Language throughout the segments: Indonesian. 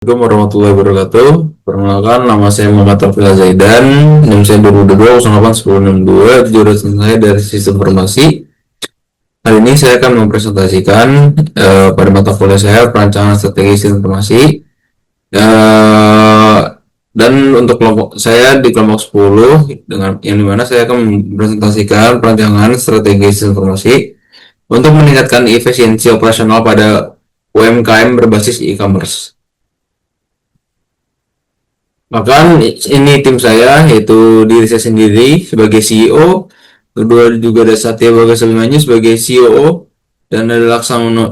Assalamualaikum warahmatullahi wabarakatuh. Perkenalkan, nama saya Muhammad Taufiq Zaidan, NIM saya 2022 jurusan saya dari Sistem Informasi. Hari ini saya akan mempresentasikan pada mata kuliah saya perancangan strategi sistem informasi. Eh, dan untuk kelompok saya di kelompok 10 dengan yang dimana saya akan mempresentasikan perancangan strategi sistem informasi untuk meningkatkan efisiensi operasional pada UMKM berbasis e-commerce. Bahkan ini tim saya, yaitu diri saya sendiri sebagai CEO, kedua juga ada Satya Bagasabimanyu sebagai COO, dan ada Laksamana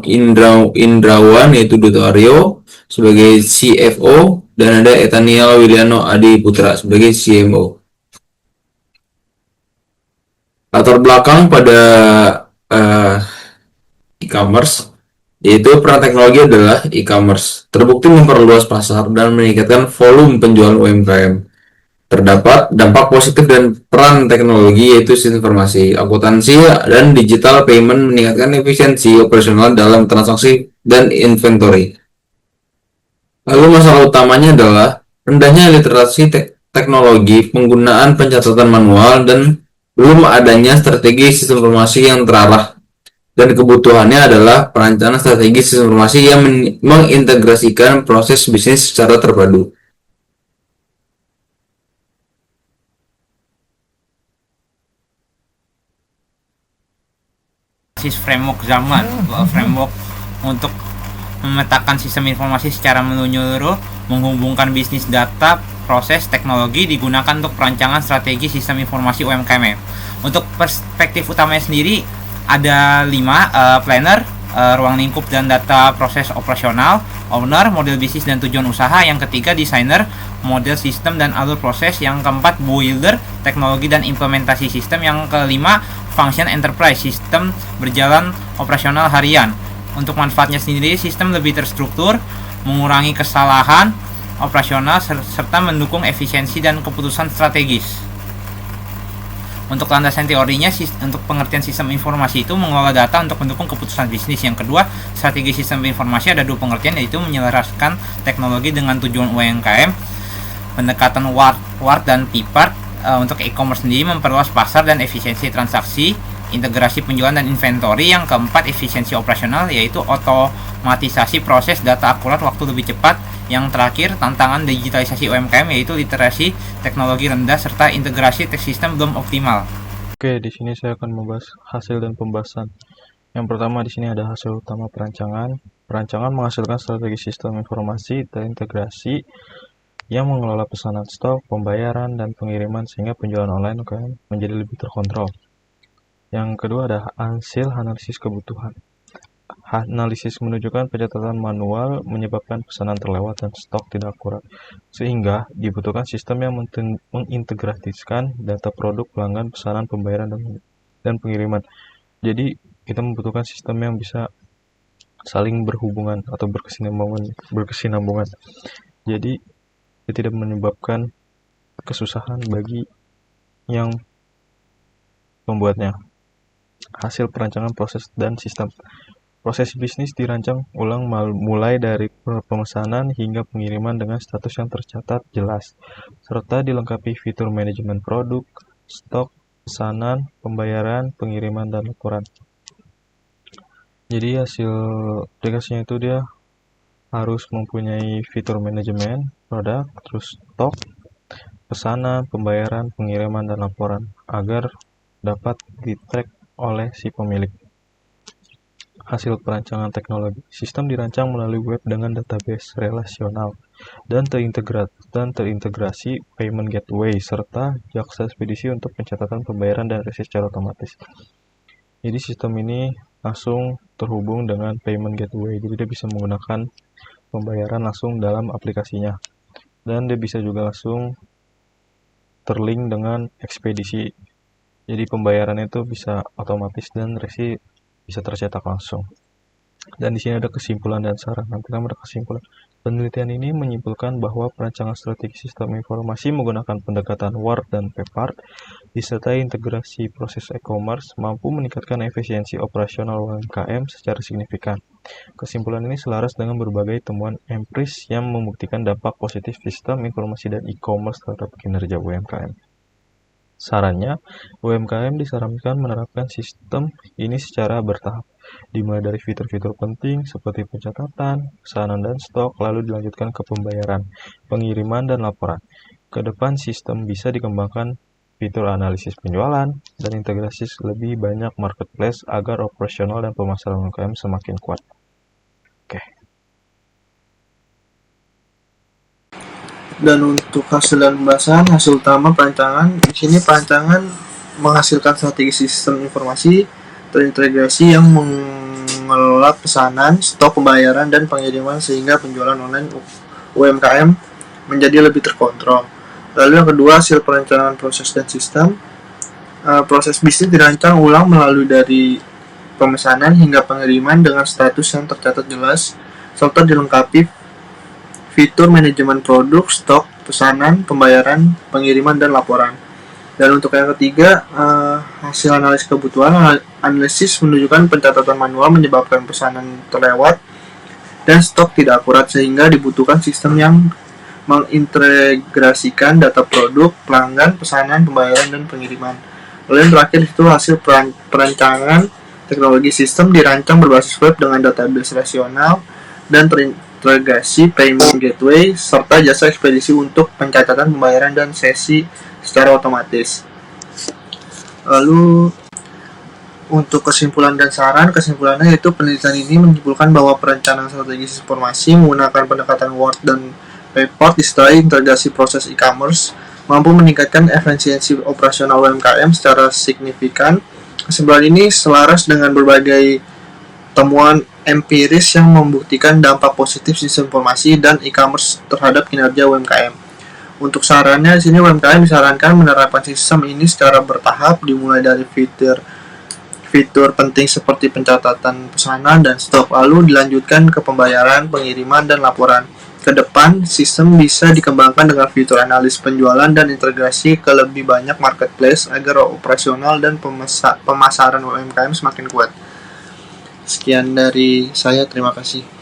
Indrawan yaitu Duto Aryo sebagai CFO, dan ada Etaniel Wiliano Adi Putra sebagai CMO. Latar belakang pada uh, e-commerce, yaitu peran teknologi adalah e-commerce terbukti memperluas pasar dan meningkatkan volume penjualan UMKM. Terdapat dampak positif dan peran teknologi yaitu sistem informasi, akuntansi, dan digital payment meningkatkan efisiensi operasional dalam transaksi dan inventory. Lalu masalah utamanya adalah rendahnya literasi teknologi, penggunaan pencatatan manual, dan belum adanya strategi sistem informasi yang terarah. Dan kebutuhannya adalah perencanaan strategi sistem informasi yang mengintegrasikan proses bisnis secara terpadu. Framework zaman, framework untuk memetakan sistem informasi secara menyeluruh, menghubungkan bisnis data, proses, teknologi digunakan untuk perancangan strategi sistem informasi UMKM. Untuk perspektif utamanya sendiri ada 5, planner, ruang lingkup dan data proses operasional, owner, model bisnis dan tujuan usaha, yang ketiga designer, model sistem dan alur proses, yang keempat builder, teknologi dan implementasi sistem, yang kelima function enterprise, sistem berjalan operasional harian. Untuk manfaatnya sendiri, sistem lebih terstruktur, mengurangi kesalahan operasional, serta mendukung efisiensi dan keputusan strategis. Untuk landasan teorinya, untuk pengertian sistem informasi itu mengelola data untuk mendukung keputusan bisnis. Yang kedua, strategi sistem informasi ada 2 pengertian, yaitu menyelaraskan teknologi dengan tujuan UMKM, pendekatan WART dan PIPART. Untuk e-commerce sendiri memperluas pasar dan efisiensi transaksi, integrasi penjualan dan inventory. Yang keempat, efisiensi operasional, yaitu otomatisasi proses, data akurat, waktu lebih cepat. Yang terakhir, tantangan digitalisasi UMKM, yaitu literasi teknologi rendah serta integrasi sistem belum optimal. Oke, di sini saya akan membahas hasil dan pembahasan. Yang pertama di sini ada hasil utama perancangan. Perancangan menghasilkan strategi sistem informasi terintegrasi yang mengelola pesanan stok, pembayaran, dan pengiriman sehingga penjualan online menjadi lebih terkontrol. Yang kedua ada hasil analisis kebutuhan. Analisis menunjukkan pencatatan manual menyebabkan pesanan terlewat dan stok tidak akurat, sehingga dibutuhkan sistem yang mengintegrasikan data produk, pelanggan, pesanan, pembayaran, dan pengiriman. Jadi kita membutuhkan sistem yang bisa saling berhubungan atau berkesinambungan. Jadi tidak menyebabkan kesusahan bagi yang membuatnya. Hasil perancangan proses dan sistem. Proses bisnis dirancang ulang mulai dari pemesanan hingga pengiriman dengan status yang tercatat jelas, serta dilengkapi fitur manajemen produk, stok, pesanan, pembayaran, pengiriman, dan laporan. Jadi hasil aplikasinya itu dia harus mempunyai fitur manajemen produk, terus stok, pesanan, pembayaran, pengiriman, dan laporan agar dapat di-track oleh si pemilik. Hasil perancangan teknologi. Sistem dirancang melalui web dengan database relasional dan terintegrasi payment gateway serta jasa ekspedisi untuk pencatatan pembayaran dan resis secara otomatis. Jadi sistem ini langsung terhubung dengan payment gateway. Jadi dia bisa menggunakan pembayaran langsung dalam aplikasinya, dan dia bisa juga langsung terlink dengan ekspedisi, jadi pembayarannya itu bisa otomatis dan resi bisa tercetak langsung. Dan di sini ada kesimpulan dan saran. Yang pertama ada kesimpulan. Penelitian ini menyimpulkan bahwa perancangan strategi sistem informasi menggunakan pendekatan WART dan PEPART disertai integrasi proses e-commerce mampu meningkatkan efisiensi operasional UMKM secara signifikan. Kesimpulan ini selaras dengan berbagai temuan empiris yang membuktikan dampak positif sistem informasi dan e-commerce terhadap kinerja UMKM. Sarannya, UMKM disarankan menerapkan sistem ini secara bertahap, dimulai dari fitur-fitur penting seperti pencatatan, pesanan dan stok, lalu dilanjutkan ke pembayaran, pengiriman, dan laporan. Ke depan, sistem bisa dikembangkan fitur analisis penjualan dan integrasi lebih banyak marketplace agar operasional dan pemasaran UMKM semakin kuat. Oke. Dan untuk hasil dan pembahasan, hasil utama perancangan, di sini perancangan menghasilkan strategi sistem informasi terintegrasi yang mengelola pesanan, stok pembayaran, dan pengiriman sehingga penjualan online UMKM menjadi lebih terkontrol. Lalu yang kedua, hasil perencanaan proses dan sistem. Proses bisnis dirancang ulang melalui dari pemesanan hingga pengiriman dengan status yang tercatat jelas, serta dilengkapi fitur manajemen produk, stok, pesanan, pembayaran, pengiriman, dan laporan. Dan untuk yang ketiga, hasil analisis kebutuhan. Analisis menunjukkan pencatatan manual menyebabkan pesanan terlewat dan stok tidak akurat sehingga dibutuhkan sistem yang mengintegrasikan data produk, pelanggan, pesanan, pembayaran, dan pengiriman. Lalu yang terakhir itu hasil perancangan teknologi sistem dirancang berbasis web dengan database rasional dan integrasi payment gateway serta jasa ekspedisi untuk pencatatan pembayaran dan sesi secara otomatis. Lalu untuk kesimpulan dan saran, kesimpulannya yaitu penelitian ini menyimpulkan bahwa perencanaan strategis informasi menggunakan pendekatan WART dan PEPART disertai integrasi proses e-commerce mampu meningkatkan efisiensi operasional UMKM secara signifikan. Kesimpulan ini selaras dengan berbagai temuan empiris yang membuktikan dampak positif sistem informasi dan e-commerce terhadap kinerja UMKM. Untuk sarannya di sini UMKM disarankan menerapkan sistem ini secara bertahap dimulai dari fitur penting seperti pencatatan pesanan dan stok lalu dilanjutkan ke pembayaran, pengiriman, dan laporan. Ke depan, sistem bisa dikembangkan dengan fitur analis penjualan dan integrasi ke lebih banyak marketplace agar operasional dan pemasaran UMKM semakin kuat. Sekian dari saya, terima kasih.